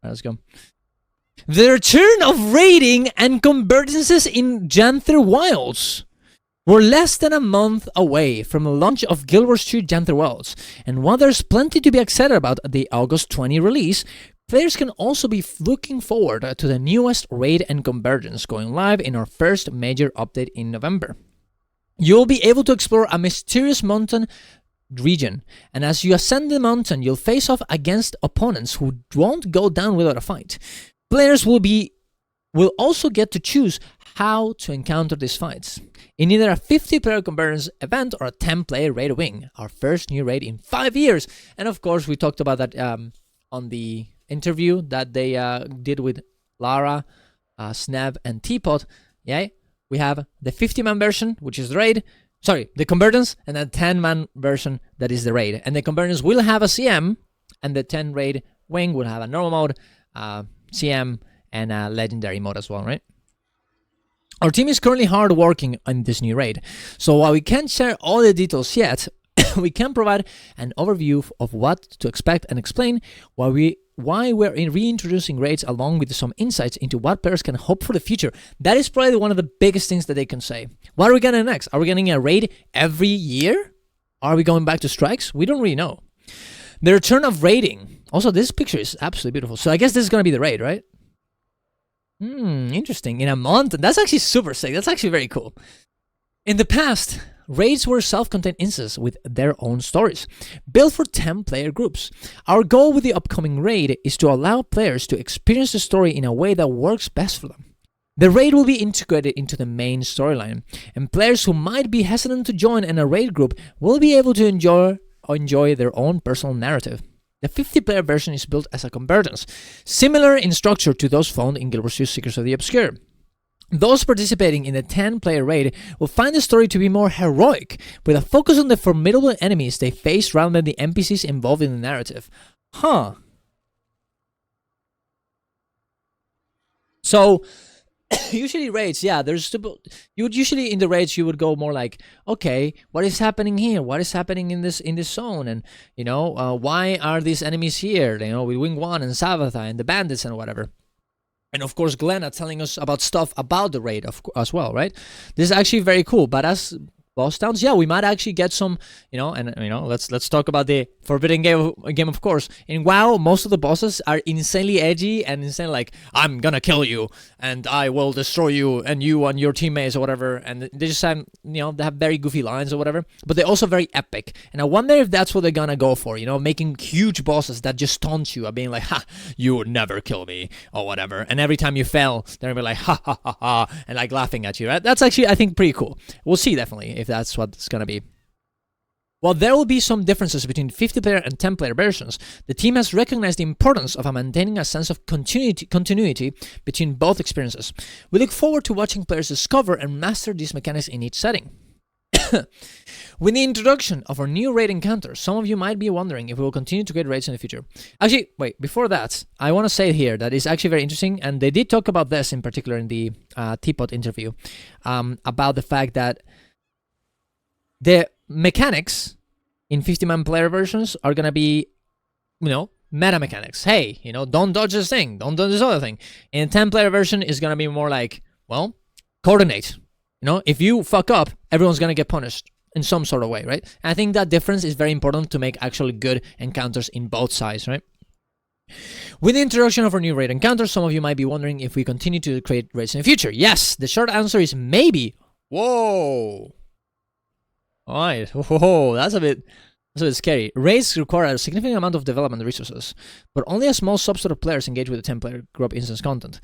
Let's go. The return of raiding and convergences in Janthir Wilds. We're less than a month away from the launch of Guild Wars 2 Janthir Wilds, and while there's plenty to be excited about at the August 20 release, players can also be looking forward to the newest raid and convergence going live in our first major update in November. You'll be able to explore a mysterious mountain region, and as you ascend the mountain, you'll face off against opponents who won't go down without a fight. Players will also get to choose how to encounter these fights in either a 50-player convergence event or a 10-player raid wing, our first new raid in 5 years. And of course, we talked about that on the interview that they did with Lara, Sneb, and Teapot. Yeah, we have the 50-man version, which is the raid. Sorry, the convergence, and the 10-man version that is the raid. And the convergence will have a CM, and the 10 raid wing will have a normal mode, CM, and a legendary mode as well, right? Our team is currently hard working on this new raid, so while we can't share all the details yet, we can provide an overview of what to expect and explain why we're reintroducing raids, along with some insights into what players can hope for the future. That is probably one of the biggest things that they can say. What are we getting next? Are we getting a raid every year? Are we going back to strikes? We don't really know. The return of raiding. Also, this picture is absolutely beautiful. So I guess this is going to be the raid, right? Interesting. In a month? That's actually super sick. That's actually very cool. In the past, raids were self-contained instances with their own stories, built for 10-player groups. Our goal with the upcoming raid is to allow players to experience the story in a way that works best for them. The raid will be integrated into the main storyline, and players who might be hesitant to join in a raid group will be able to enjoy their own personal narrative. The 50-player version is built as a convergence, similar in structure to those found in Guild Wars 2 Secrets of the Obscure. Those participating in the 10-player raid will find the story to be more heroic, with a focus on the formidable enemies they face rather than the NPCs involved in the narrative. Huh. So, usually raids, yeah, you would usually in the raids you would go more like, okay, what is happening here? What is happening in this zone? And why are these enemies here? With Wing 1 and Savatha and the bandits and whatever. And of course, Glenna telling us about stuff about the raid as well, right? This is actually very cool. But as boss towns, yeah, we might actually get some, let's talk about the Forbidden game, of course. In WoW, most of the bosses are insanely edgy and insane, like, I'm gonna kill you, and I will destroy you, and you and your teammates or whatever, and they just have, they have very goofy lines or whatever, but they're also very epic. And I wonder if that's what they're gonna go for, making huge bosses that just taunt you, being like, ha, you would never kill me, or whatever, and every time you fail, they're gonna be like, ha, ha, ha, ha, and like laughing at you, right? That's actually, I think, pretty cool. We'll see, definitely, if that's what it's gonna be. While there will be some differences between 50-player and 10-player versions, the team has recognized the importance of maintaining a sense of continuity between both experiences. We look forward to watching players discover and master these mechanics in each setting. With the introduction of our new raid encounters, some of you might be wondering if we will continue to create raids in the future. Actually, wait, before that, I want to say here that it's actually very interesting, and they did talk about this in particular in the Teapot interview, about the fact that the mechanics in 50-man player versions are going to be, meta mechanics. Hey, don't dodge this thing, don't dodge this other thing. In 10-player version, is going to be more like, well, coordinate. If you fuck up, everyone's going to get punished in some sort of way, right? And I think that difference is very important to make actually good encounters in both sides, right? With the introduction of our new raid encounters, some of you might be wondering if we continue to create raids in the future. Yes, the short answer is maybe. Whoa. Alright, whoa, that's a bit scary. Raids require a significant amount of development resources, but only a small subset of players engage with the 10-player group instance content,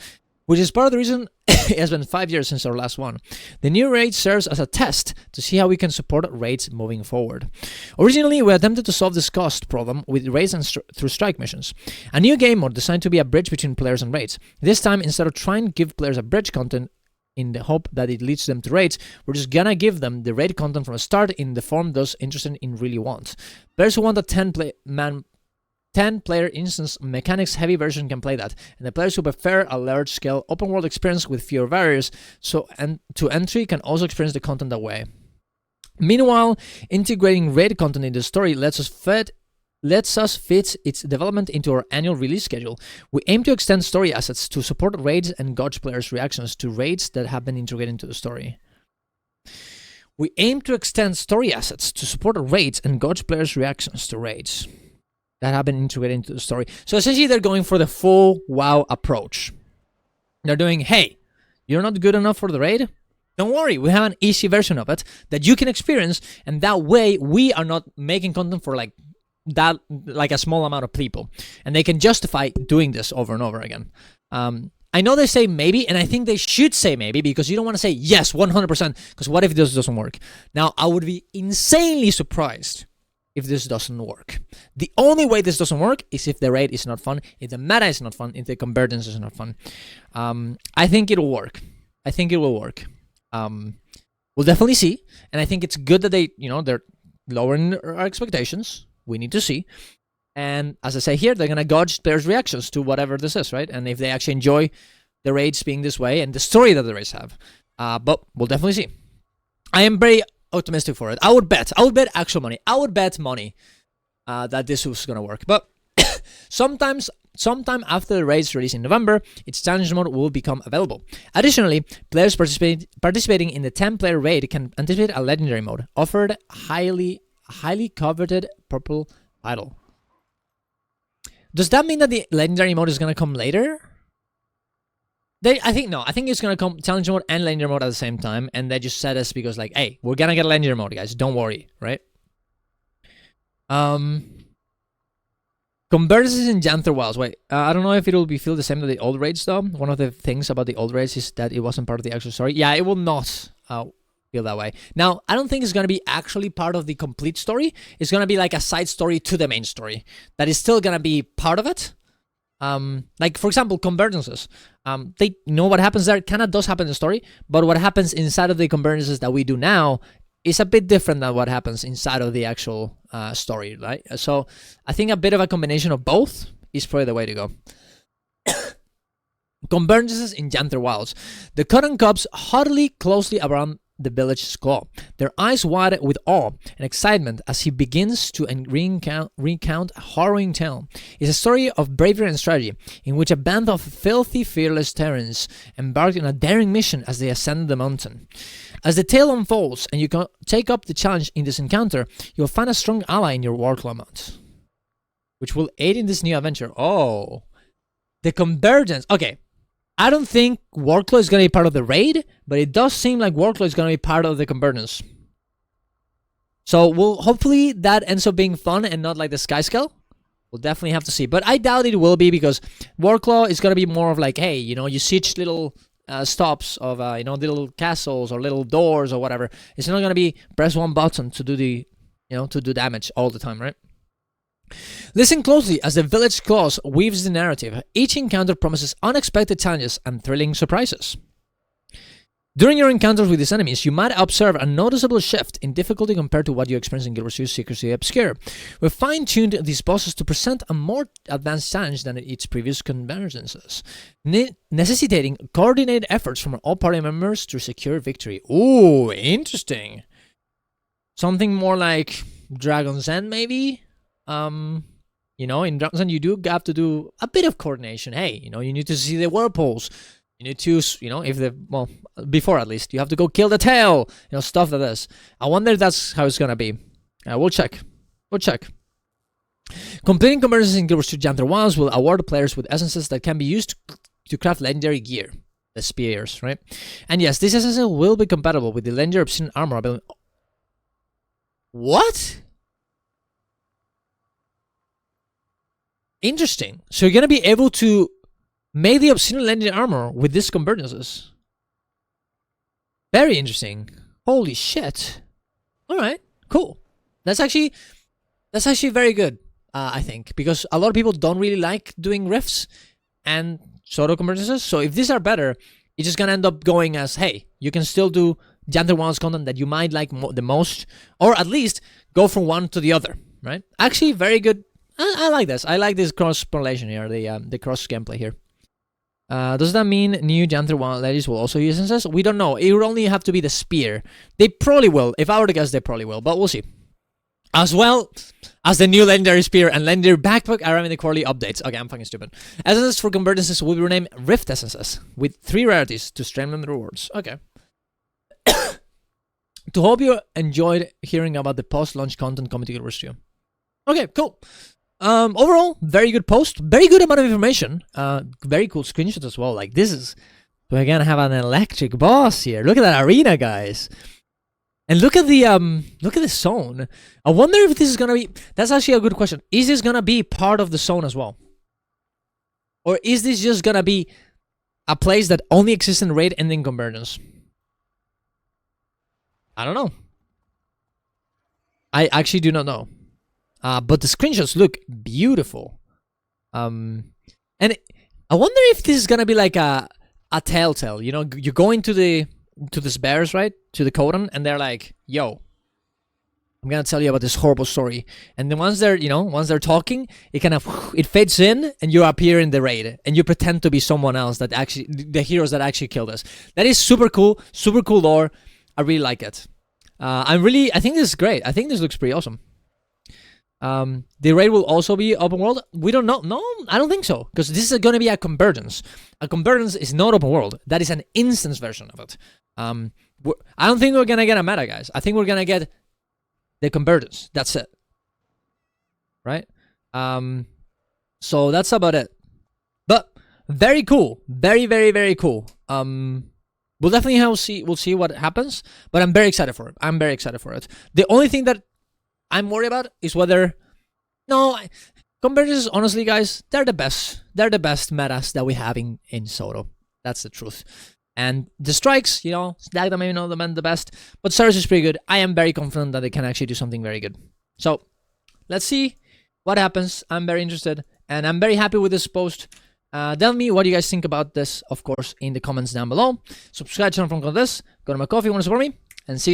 which is part of the reason it has been 5 years since our last one. The new raid serves as a test to see how we can support raids moving forward. Originally, we attempted to solve this cost problem with raids and through strike missions, a new game mode designed to be a bridge between players and raids. This time, instead of trying to give players a bridge content in the hope that it leads them to raids, we're just gonna give them the raid content from the start in the form those interested in really want. Players who want a 10-player instance mechanics heavy version can play that, and the players who prefer a large scale open world experience with fewer barriers to entry can also experience the content that way. Meanwhile, integrating raid content in the story lets lets us fit its development into our annual release schedule. We aim to extend story assets to support raids and gauge players' reactions to raids that have been integrated into the story. We aim to extend story assets to support raids and gauge players' reactions to raids that have been integrated into the story. So essentially, they're going for the full WoW approach. They're doing, hey, you're not good enough for the raid? Don't worry, we have an easy version of it that you can experience, and that way we are not making content for like that, like a small amount of people, and they can justify doing this over and over again. I know they say maybe, and I think they should say maybe, because you don't want to say yes 100%, because what if this doesn't work? Now, I would be insanely surprised if this doesn't work. The only way this doesn't work is if the raid is not fun, if the meta is not fun, if the Convergences is not fun. I think it'll work. I think it will work. We'll definitely see, and I think it's good that they, they're lowering our expectations. We need to see, and as I say here, they're gonna gauge players' reactions to whatever this is, right? And if they actually enjoy the raids being this way and the story that the raids have, but we'll definitely see. I am very optimistic for it. I would bet actual money. I would bet money that this was gonna work, but sometime after the raid's release in November, its challenge mode will become available. Additionally, players participating in the 10-player raid can anticipate a legendary mode, offered highly coveted purple idol. Does that mean that the legendary mode is going to come later? I think it's going to come challenge mode and legendary mode at the same time, and they just said this because like, hey, we're going to get a legendary mode, guys. Don't worry, right? Convergences in Janthir Wilds. Wait, I don't know if it will feel the same as the old raids though. One of the things about the old raids is that it wasn't part of the actual story. Yeah, it will not feel that way. Now, I don't think it's going to be actually part of the complete story. It's going to be like a side story to the main story that is still going to be part of it. Like, for example, Convergences. They know what happens there. It kind of does happen in the story, but what happens inside of the Convergences that we do now is a bit different than what happens inside of the actual story, right? So I think a bit of a combination of both is probably the way to go. Convergences in Janthir Wilds. The cotton cubs huddle closely around the village squaw, their eyes wide with awe and excitement as he begins to recount a harrowing tale. It's a story of bravery and strategy, in which a band of filthy, fearless Terrans embarked on a daring mission as they ascended the mountain. As the tale unfolds and you can take up the challenge in this encounter, you'll find a strong ally in your Warclaw mount, which will aid in this new adventure. Oh, the Convergence. Okay. I don't think Warclaw is going to be part of the raid, but it does seem like Warclaw is going to be part of the Convergence. So hopefully that ends up being fun and not like the Sky Scale. We'll definitely have to see. But I doubt it will be, because Warclaw is going to be more of like, hey, you siege little stops of, little castles or little doors or whatever. It's not going to be press one button to do the, to do damage all the time, right? Listen closely as the village clause weaves the narrative. Each encounter promises unexpected challenges and thrilling surprises. During your encounters with these enemies, you might observe a noticeable shift in difficulty compared to what you experienced in Guild Wars 2 Secrecy Obscure. We've fine-tuned these bosses to present a more advanced challenge than its previous Convergences, necessitating coordinated efforts from all party members to secure victory. Ooh, interesting. Something more like Dragon's End, maybe? In Dragon's End, you do have to do a bit of coordination. Hey, you need to see the whirlpools. You need to, before at least, you have to go kill the tail. Stuff like this. I wonder if that's how it's gonna be. We'll check. Completing Convergences in Guild Wars 2 Janthir Wilds will award players with essences that can be used to craft legendary gear. The spears, right? And yes, this essence will be compatible with the legendary Obsidian armor ability. What? Interesting. So you're going to be able to make the Obsidian legendary armor with these Convergences. Very interesting. Holy shit. Alright, cool. That's actually very good, I think. Because a lot of people don't really like doing rifts and solo Convergences. So if these are better, it's just going to end up going as, hey, you can still do Janthir Wilds content that you might like the most. Or at least go from one to the other, right? Actually, very good. I like this. I like this cross-polation here, the cross gameplay here. Does that mean new Janthir Wild ladies will also use essences? We don't know. It would only have to be the spear. They probably will. If I were to guess, they probably will, but we'll see. as well as the new Legendary Spear and Legendary Backpack arriving in the quarterly updates. Okay, I'm fucking stupid. Essences for Convergences will be renamed Rift Essences, with 3 rarities to strengthen the rewards. Okay. To hope you enjoyed hearing about the post-launch content coming to review. Okay, cool. Overall, very good post. Very good amount of information. Very cool screenshots as well. Like, this is... We're gonna have an electric boss here. Look at that arena, guys. And look at the zone. I wonder if this is gonna be... That's actually a good question. Is this gonna be part of the zone as well? Or is this just gonna be a place that only exists in Raid and in Convergence? I don't know. I actually do not know. But the screenshots look beautiful. And I wonder if this is gonna be like a telltale. You know, you go into the bears, right? To the Codan, and they're like, "Yo, I'm gonna tell you about this horrible story." And then once they're talking, it kind of it fades in, and you appear in the raid, and you pretend to be someone else that actually the heroes that actually killed us. That is super cool lore. I really like it. I think this is great. I think this looks pretty awesome. The raid will also be open world. We don't know. No, I don't think so. Because this is going to be a convergence. A convergence is not open world. That is an instance version of it. I don't think we're going to get a meta, guys. I think we're going to get the convergence. That's it. Right? So that's about it. But very cool. Very, very, very cool. We'll definitely we'll see what happens. But I'm very excited for it. I'm very excited for it. The only thing that I'm worried about is whether... No, Convergences, honestly, guys, they're the best. They're the best metas that we have in Soto. That's the truth. And the strikes, you know, Dagda maybe not the best, but Cyrus is pretty good. I am very confident that they can actually do something very good. So, let's see what happens. I'm very interested, and I'm very happy with this post. Tell me what you guys think about this, of course, in the comments down below. Subscribe to the channel from this. Go to my coffee if you want to support me, and see you guys